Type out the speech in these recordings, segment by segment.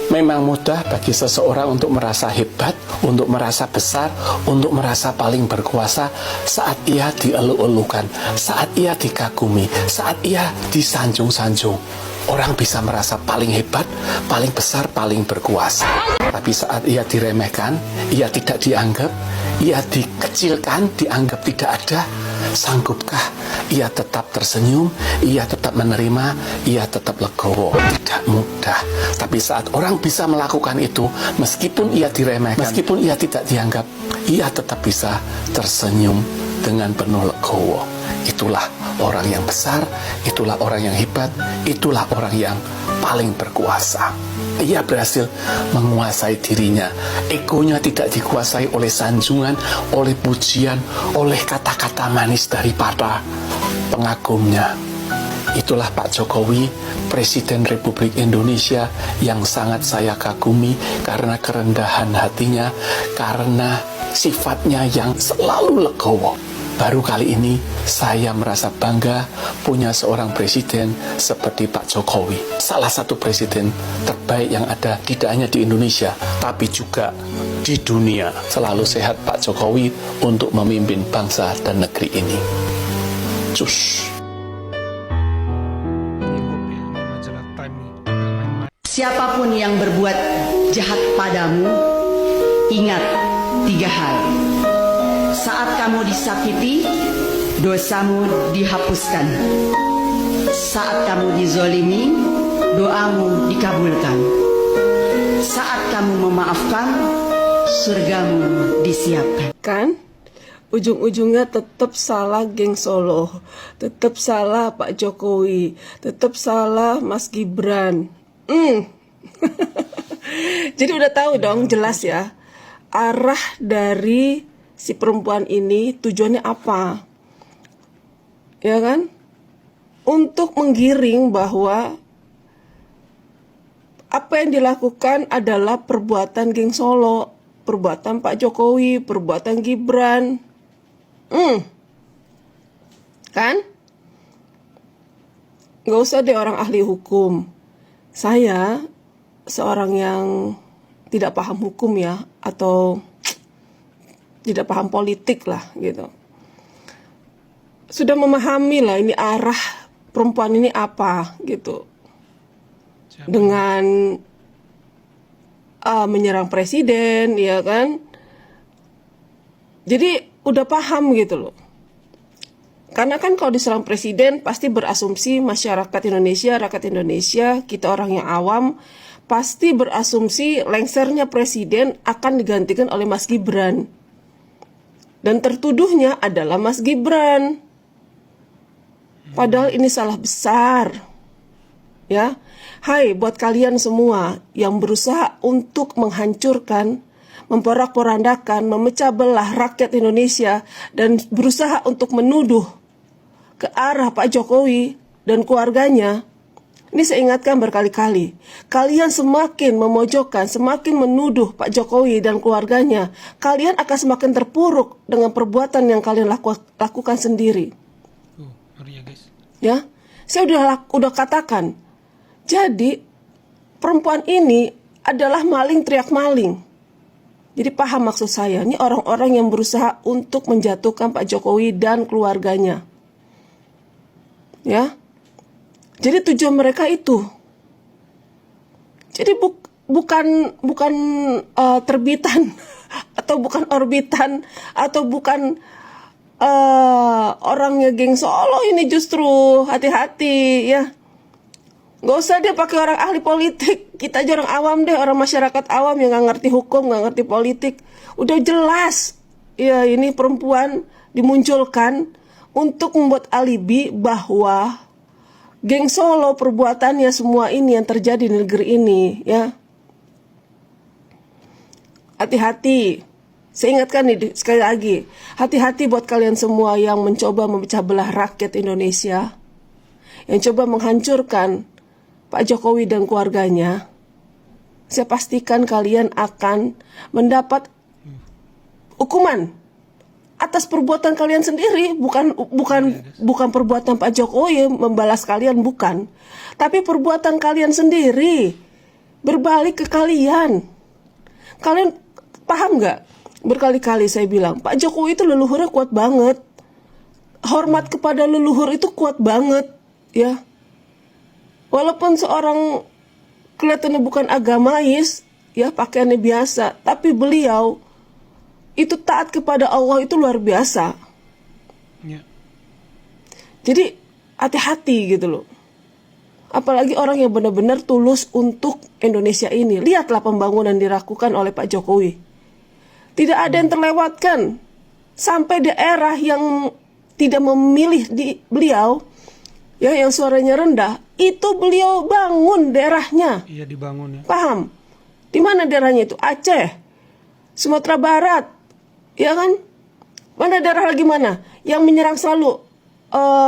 Memang mudah bagi seseorang untuk merasa hebat, untuk merasa besar, untuk merasa paling berkuasa saat ia dieluk-elukan, saat ia dikagumi, saat ia disanjung-sanjung. Orang bisa merasa paling hebat, paling besar, paling berkuasa. Tapi saat ia diremehkan, ia tidak dianggap, ia dikecilkan, dianggap tidak ada, sanggupkah ia tetap tersenyum, ia tetap menerima, ia tetap legowo? Tidak mudah. Tapi saat orang bisa melakukan itu, meskipun ia diremehkan, meskipun ia tidak dianggap, ia tetap bisa tersenyum dengan penuh legowo. Itulah orang yang besar, itulah orang yang hebat, itulah orang yang paling berkuasa. Ia berhasil menguasai dirinya. Egonya tidak dikuasai oleh sanjungan, oleh pujian, oleh kata-kata manis dari para pengagumnya. Itulah Pak Jokowi, Presiden Republik Indonesia yang sangat saya kagumi karena kerendahan hatinya, karena sifatnya yang selalu legowo. Baru kali ini saya merasa bangga punya seorang presiden seperti Pak Jokowi. Salah satu presiden terbaik yang ada tidak hanya di Indonesia, tapi juga di dunia. Selalu sehat Pak Jokowi untuk memimpin bangsa dan negeri ini. Cus. Siapapun yang berbuat jahat padamu, ingat 3 hal. Saat kamu disakiti, dosamu dihapuskan. Saat kamu dizolimi, doamu dikabulkan. Saat kamu memaafkan, surgamu disiapkan. Kan? Ujung-ujungnya tetap salah geng Solo, tetap salah Pak Jokowi, tetap salah Mas Gibran. Jadi udah tahu dong, jelas ya, arah dari si perempuan ini tujuannya apa, ya kan? Untuk menggiring bahwa apa yang dilakukan adalah perbuatan geng Solo, perbuatan Pak Jokowi, perbuatan Gibran, kan? Gak usah deh orang ahli hukum. Saya seorang yang tidak paham hukum ya, atau tidak paham politik lah gitu. Sudah memahami lah ini arah perempuan ini apa gitu. Dengan menyerang presiden, ya kan? Jadi udah paham gitu loh. Karena kan kalau diserang presiden pasti berasumsi masyarakat Indonesia, rakyat Indonesia, kita orang yang awam pasti berasumsi lengsernya presiden akan digantikan oleh Mas Gibran. Dan tertuduhnya adalah Mas Gibran. Padahal ini salah besar. Ya. Hai buat kalian semua yang berusaha untuk menghancurkan, memporak-porandakan, memecah belah rakyat Indonesia dan berusaha untuk menuduh ke arah Pak Jokowi dan keluarganya. Ini saya ingatkan berkali-kali, kalian semakin memojokkan, semakin menuduh Pak Jokowi dan keluarganya, kalian akan semakin terpuruk dengan perbuatan yang kalian lakukan sendiri. Ya, saya udah katakan. Jadi perempuan ini adalah maling teriak maling. Jadi paham maksud saya, ini orang-orang yang berusaha untuk menjatuhkan Pak Jokowi dan keluarganya. Ya. Jadi tujuan mereka itu. Jadi bukan terbitan atau bukan orbitan atau bukan orangnya geng Solo ini, justru hati-hati ya. Gak usah dia pakai orang ahli politik, kita aja orang awam deh, orang masyarakat awam yang gak ngerti hukum, gak ngerti politik. Udah jelas ya, ini perempuan dimunculkan untuk membuat alibi bahwa geng Solo perbuatannya semua ini yang terjadi di negeri ini, ya. Hati-hati. Saya ingatkan nih sekali lagi, hati-hati buat kalian semua yang mencoba memecah belah rakyat Indonesia, yang coba menghancurkan Pak Jokowi dan keluarganya. Saya pastikan kalian akan mendapat hukuman atas perbuatan kalian sendiri, bukan perbuatan Pak Jokowi membalas kalian, bukan, tapi perbuatan kalian sendiri. berbalik ke kalian. Kalian paham nggak? Berkali-kali saya bilang, Pak Jokowi itu leluhurnya kuat banget. Hormat kepada leluhur itu kuat banget, ya. Walaupun seorang kelihatannya bukan agamais, ya pakaiannya biasa, tapi beliau itu taat kepada Allah itu luar biasa. Ya. Jadi hati-hati gitu loh. Apalagi orang yang benar-benar tulus untuk Indonesia ini. Lihatlah pembangunan dilakukan oleh Pak Jokowi. Tidak ada yang terlewatkan. Sampai daerah yang tidak memilih beliau, ya, yang suaranya rendah, itu beliau bangun daerahnya. Iya, dibangun ya. Paham? Di mana daerahnya itu? Aceh, Sumatera Barat, ya kan? Mana daerah lagi mana? Yang menyerang selalu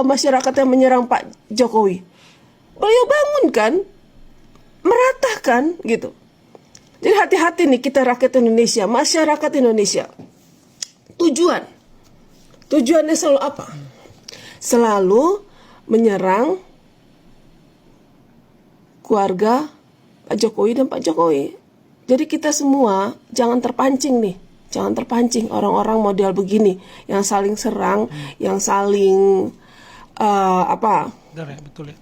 masyarakat yang menyerang Pak Jokowi. Beliau bangun kan, meratakan gitu. Jadi hati-hati nih kita rakyat Indonesia, masyarakat Indonesia. Tujuannya selalu apa? Selalu menyerang keluarga Pak Jokowi dan Pak Jokowi. Jadi kita semua jangan terpancing nih. Jangan terpancing orang-orang model begini yang saling serang, yang saling Benar ya, betul ya.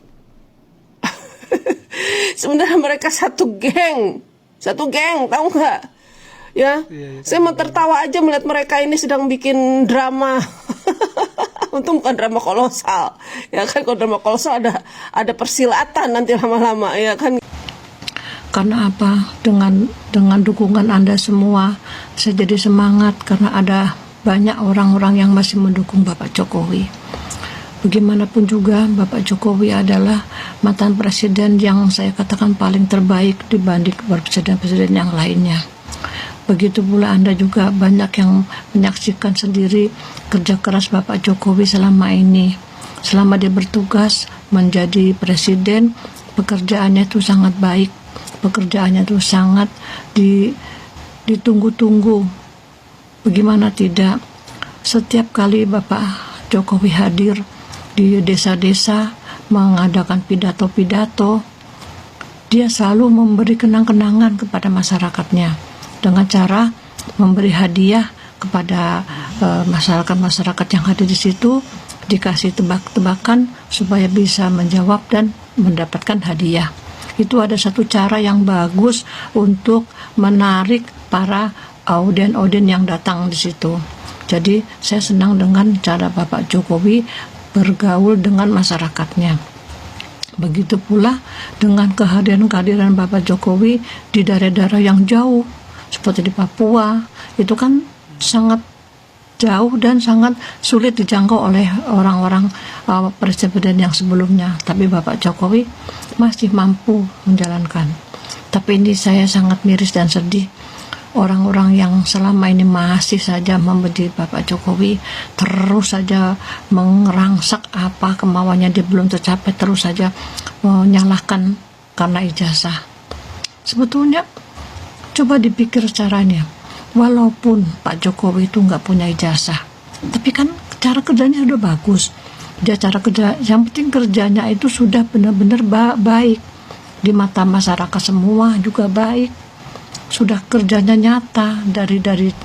Sebenarnya mereka satu geng, tahu nggak? Ya, Iya, saya mau tertawa aja melihat mereka ini sedang bikin drama. Untung bukan drama kolosal, ya kan? Kalau drama kolosal ada persilatan nanti lama-lama, ya kan? Karena apa? Dengan dukungan Anda semua, saya jadi semangat karena ada banyak orang-orang yang masih mendukung Bapak Jokowi. Bagaimanapun juga, Bapak Jokowi adalah mantan presiden yang saya katakan paling terbaik dibanding presiden-presiden yang lainnya. Begitu pula Anda juga banyak yang menyaksikan sendiri kerja keras Bapak Jokowi selama ini. Selama dia bertugas menjadi presiden, pekerjaannya itu sangat baik. Pekerjaannya itu sangat ditunggu-tunggu. Bagaimana tidak? Setiap kali Bapak Jokowi hadir di desa-desa mengadakan pidato-pidato, dia selalu memberi kenang-kenangan kepada masyarakatnya dengan cara memberi hadiah kepada masyarakat-masyarakat yang hadir di situ, dikasih tebak-tebakan supaya bisa menjawab dan mendapatkan hadiah. Itu ada satu cara yang bagus untuk menarik para auden-auden yang datang di situ. Jadi saya senang dengan cara Bapak Jokowi bergaul dengan masyarakatnya. Begitu pula dengan kehadiran Bapak Jokowi di daerah-daerah yang jauh seperti di Papua, itu kan sangat jauh dan sangat sulit dijangkau oleh orang-orang presiden yang sebelumnya. Tapi Bapak Jokowi masih mampu menjalankan. Tapi ini saya sangat miris dan sedih. Orang-orang yang selama ini masih saja membenci Bapak Jokowi, terus saja mengerangsak apa kemauannya dia belum tercapai, terus saja menyalahkan karena ijazah. Sebetulnya coba dipikir caranya, walaupun Pak Jokowi itu nggak punya ijazah, tapi kan cara kerjanya sudah bagus. Dia cara kerja, yang penting kerjanya itu sudah benar-benar baik di mata masyarakat semua juga baik. Sudah kerjanya nyata dari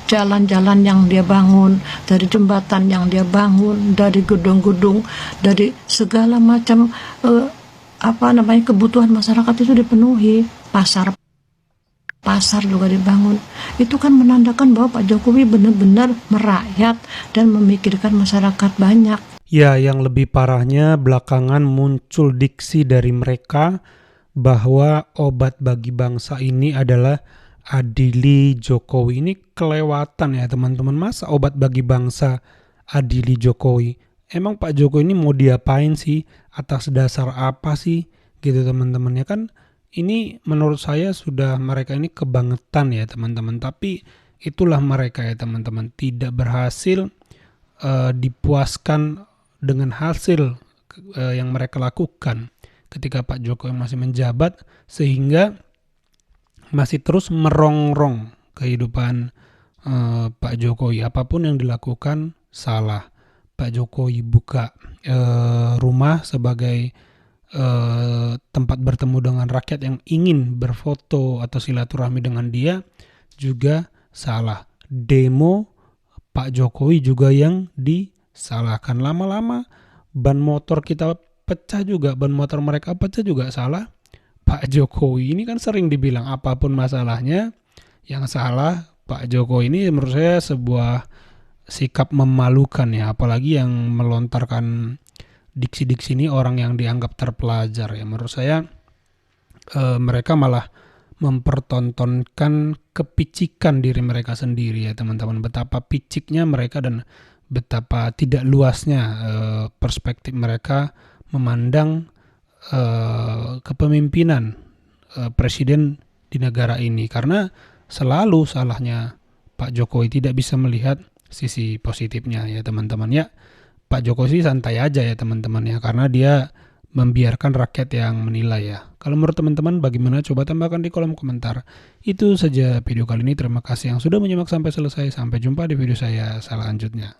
jalan-jalan yang dia bangun, dari jembatan yang dia bangun, dari gedung-gedung, dari segala macam kebutuhan masyarakat itu dipenuhi. Pasar juga dibangun. Itu kan menandakan bahwa Pak Jokowi benar-benar merakyat dan memikirkan masyarakat banyak. Ya, yang lebih parahnya belakangan muncul diksi dari mereka bahwa obat bagi bangsa ini adalah adili Jokowi. Ini kelewatan ya teman-teman. Masa obat bagi bangsa adili Jokowi? Emang Pak Jokowi ini mau diapain sih? Atas dasar apa sih? Gitu teman-teman ya kan. Ini menurut saya sudah mereka ini kebangetan ya teman-teman. Tapi itulah mereka ya teman-teman. Tidak berhasil dipuaskan dengan hasil yang mereka lakukan ketika Pak Jokowi masih menjabat, sehingga masih terus merongrong kehidupan Pak Jokowi. Apapun yang dilakukan salah. Pak Jokowi buka rumah sebagai tempat bertemu dengan rakyat yang ingin berfoto atau silaturahmi dengan dia juga salah. Demo Pak Jokowi juga yang disalahkan. Lama-lama ban motor kita pecah juga, ban motor mereka pecah juga salah Pak Jokowi. Ini kan sering dibilang apapun masalahnya yang salah Pak Jokowi. Ini menurut saya sebuah sikap memalukan ya, apalagi yang melontarkan diksi-diksi ini orang yang dianggap terpelajar ya. Menurut saya mereka malah mempertontonkan kepicikan diri mereka sendiri ya teman-teman. Betapa piciknya mereka dan betapa tidak luasnya perspektif mereka memandang kepemimpinan presiden di negara ini. Karena selalu salahnya Pak Jokowi, tidak bisa melihat sisi positifnya ya teman-teman ya. Pak Jokowi sih santai aja ya teman-teman ya, karena dia membiarkan rakyat yang menilai ya. Kalau menurut teman-teman bagaimana? Coba tambahkan di kolom komentar. Itu saja video kali ini. Terima kasih yang sudah menyimak sampai selesai. Sampai jumpa di video saya selanjutnya.